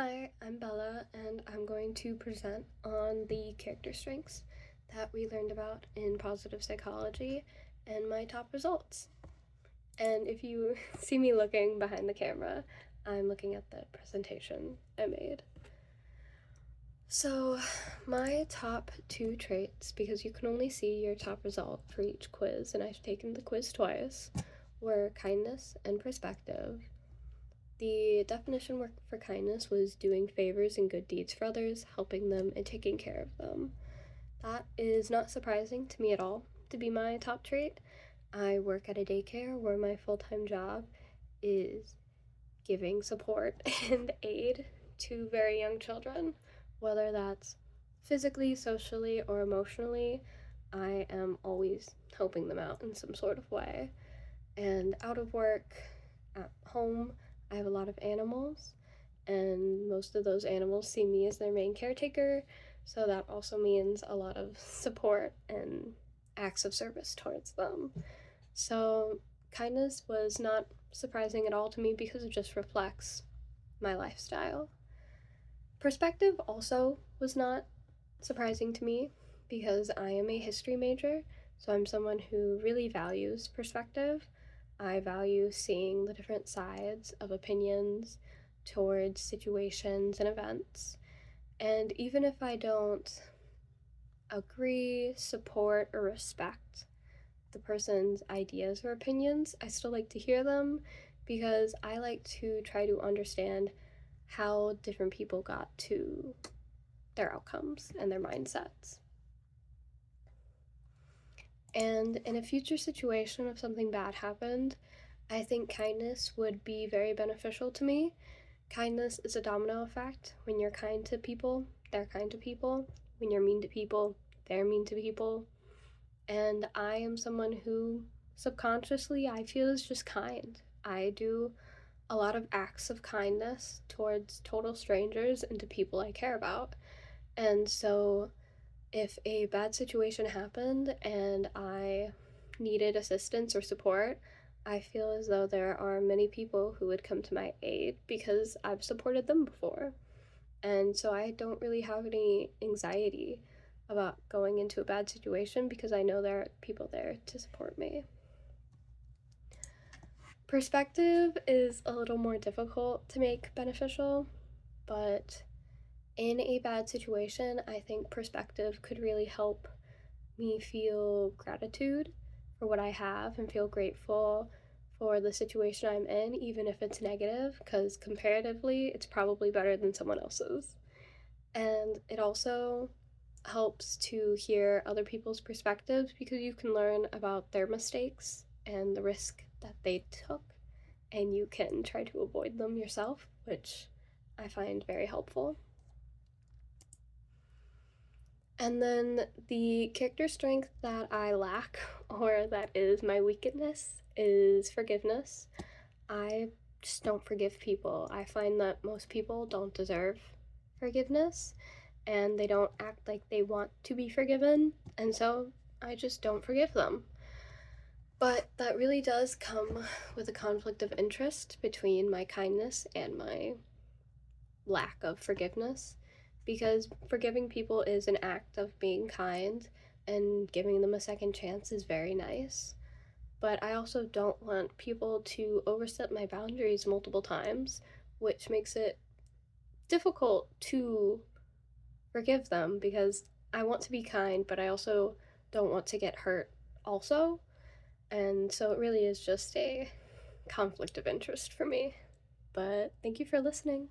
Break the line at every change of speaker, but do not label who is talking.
Hi, I'm Bella, and I'm going to present on the character strengths that we learned about in positive psychology and my top results. And if you see me looking behind the camera, I'm looking at the presentation I made. So, my top two traits, because you can only see your top result for each quiz, and I've taken the quiz twice, were kindness and perspective. The definition work for kindness was doing favors and good deeds for others, helping them, and taking care of them. That is not surprising to me at all to be my top trait. I work at a daycare where my full time job is giving support and aid to very young children, whether that's physically, socially, or emotionally. I am always helping them out in some sort of way. And out of work, at home, I have a lot of animals, and most of those animals see me as their main caretaker, so that also means a lot of support and acts of service towards them. So, kindness was not surprising at all to me because it just reflects my lifestyle. Perspective also was not surprising to me because I am a history major, so I'm someone who really values perspective. I value seeing the different sides of opinions towards situations and events. And even if I don't agree, support, or respect the person's ideas or opinions, I still like to hear them because I like to try to understand how different people got to their outcomes and their mindsets. And in a future situation, if something bad happened, I think kindness would be very beneficial to me. Kindness is a domino effect. When you're kind to people, they're kind to people. When you're mean to people, they're mean to people. And I am someone who subconsciously I feel is just kind. I do a lot of acts of kindness towards total strangers and to people I care about. And so if a bad situation happened and I needed assistance or support, I feel as though there are many people who would come to my aid because I've supported them before. And so I don't really have any anxiety about going into a bad situation because I know there are people there to support me. Perspective is a little more difficult to make beneficial, but in a bad situation, I think perspective could really help me feel gratitude for what I have and feel grateful for the situation I'm in, even if it's negative, because comparatively, it's probably better than someone else's. And it also helps to hear other people's perspectives because you can learn about their mistakes and the risk that they took, and you can try to avoid them yourself, which I find very helpful. And then the character strength that I lack, or that is my weakness, is forgiveness. I just don't forgive people. I find that most people don't deserve forgiveness and they don't act like they want to be forgiven, and so I just don't forgive them. But that really does come with a conflict of interest between my kindness and my lack of forgiveness because forgiving people is an act of being kind and giving them a second chance is very nice. But I also don't want people to overstep my boundaries multiple times, which makes it difficult to forgive them because I want to be kind, but I also don't want to get hurt also. And so it really is just a conflict of interest for me. But thank you for listening.